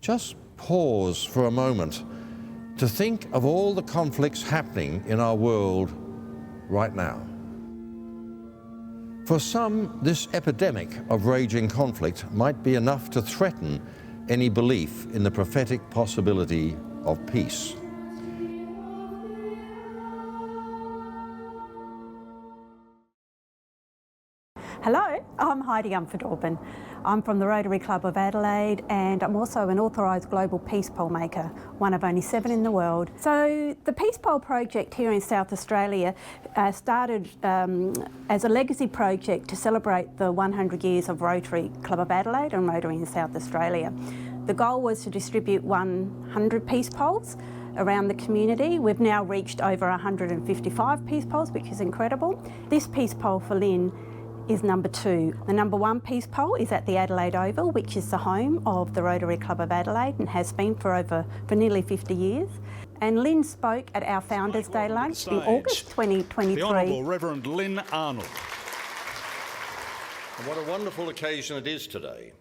just pause for a moment to think of all the conflicts happening in our world right now. For some, this epidemic of raging conflict might be enough to threaten any belief in the prophetic possibility of peace. Hello, I'm Heidi Unferdorben. I'm from the Rotary Club of Adelaide and I'm also an authorised global peace pole maker, one of only 7 in the world. So the Peace Pole project here in South Australia started as a legacy project to celebrate the 100 years of Rotary Club of Adelaide and Rotary in South Australia. The goal was to distribute 100 peace poles around the community. We've now reached over 155 peace poles, which is incredible. This peace pole for Lynn is number 2. The number 1 peace pole is at the Adelaide Oval, which is the home of the Rotary Club of Adelaide and has been for nearly 50 years. And Lynn spoke at our Founders Day lunch in August 2023. The Honourable Reverend Lynn Arnold. And what a wonderful occasion it is today,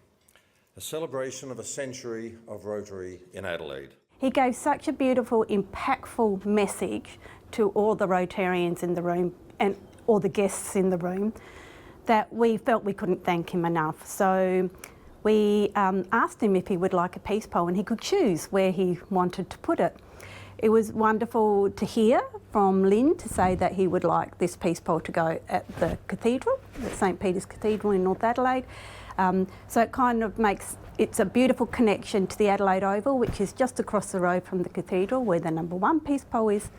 a celebration of a century of Rotary in Adelaide. He gave such a beautiful, impactful message to all the Rotarians in the room and all the guests in the room, that we felt we couldn't thank him enough. So we asked him if he would like a peace pole and he could choose where he wanted to put it. It was wonderful to hear from Lynn to say that he would like this peace pole to go at the cathedral, at St Peter's Cathedral in North Adelaide. So it kind of it's a beautiful connection to the Adelaide Oval, which is just across the road from the cathedral where the number 1 peace pole is,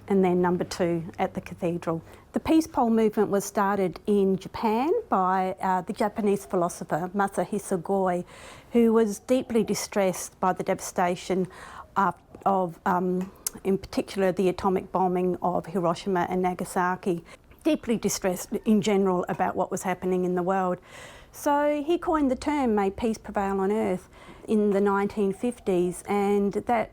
and then number 2 at the cathedral. The peace pole movement was started in Japan by the Japanese philosopher Masahisa Goi, who was deeply distressed by the devastation of, in particular, the atomic bombing of Hiroshima and Nagasaki. Deeply distressed in general about what was happening in the world. So he coined the term "May Peace Prevail on Earth" in the 1950s, and that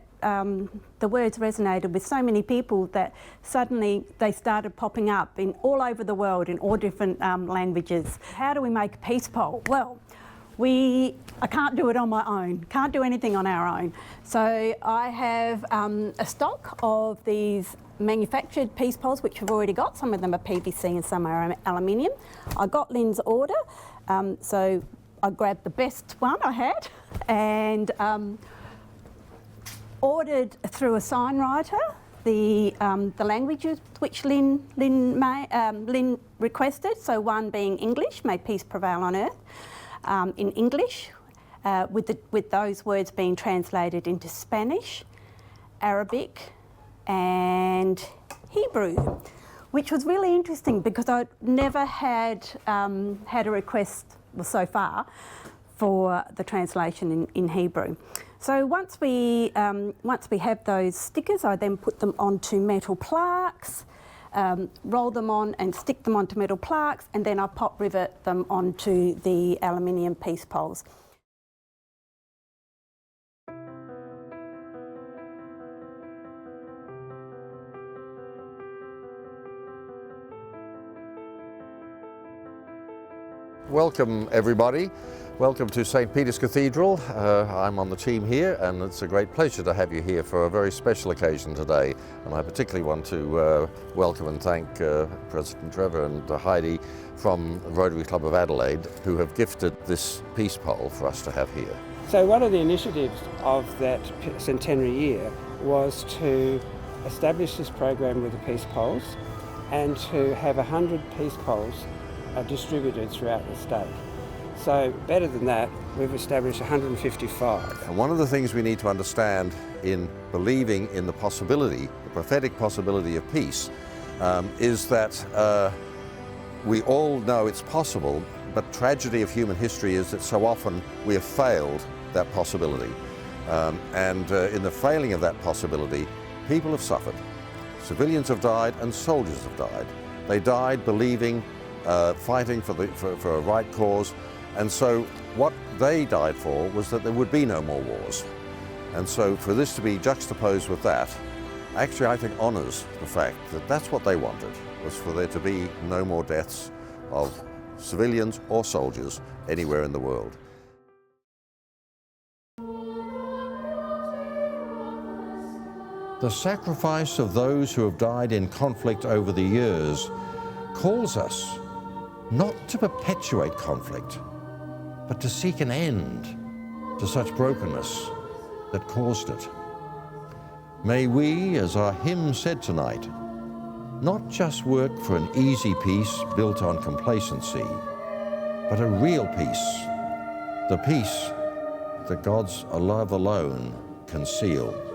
the words resonated with so many people that suddenly they started popping up all over the world in all different languages. How do we make a peace pole? Well, I can't do it on my own, can't do anything on our own. So I have a stock of these manufactured peace poles, which we've already got. Some of them are PVC and some are aluminium. I got Lynn's order, so I grabbed the best one I had and ordered through a sign writer the languages which Lynn requested. So one being English, "May peace prevail on earth," in English, with those words being translated into Spanish, Arabic, and Hebrew, which was really interesting because I'd never had a request so far for the translation in Hebrew. So once we have those stickers, I then put them onto metal plaques, roll them on and stick them onto metal plaques, and then I pop rivet them onto the aluminium peace poles. Welcome everybody. Welcome to St Peter's Cathedral. I'm on the team here and it's a great pleasure to have you here for a very special occasion today. And I particularly want to welcome and thank President Trevor and Heidi from Rotary Club of Adelaide, who have gifted this peace pole for us to have here. So one of the initiatives of that centenary year was to establish this program with the peace poles and to have 100 peace poles distributed throughout the state. So better than that, we've established 155. And one of the things we need to understand in believing in the possibility, the prophetic possibility of peace, is that we all know it's possible, but tragedy of human history is that so often we have failed that possibility. In the failing of that possibility, people have suffered. Civilians have died and soldiers have died. They died believing, fighting for a right cause. And so what they died for was that there would be no more wars. And so for this to be juxtaposed with that, actually I think honours the fact that that's what they wanted, was for there to be no more deaths of civilians or soldiers anywhere in the world. The sacrifice of those who have died in conflict over the years calls us not to perpetuate conflict, but to seek an end to such brokenness that caused it. May we, as our hymn said tonight, not just work for an easy peace built on complacency, but a real peace, the peace that God's love alone can seal.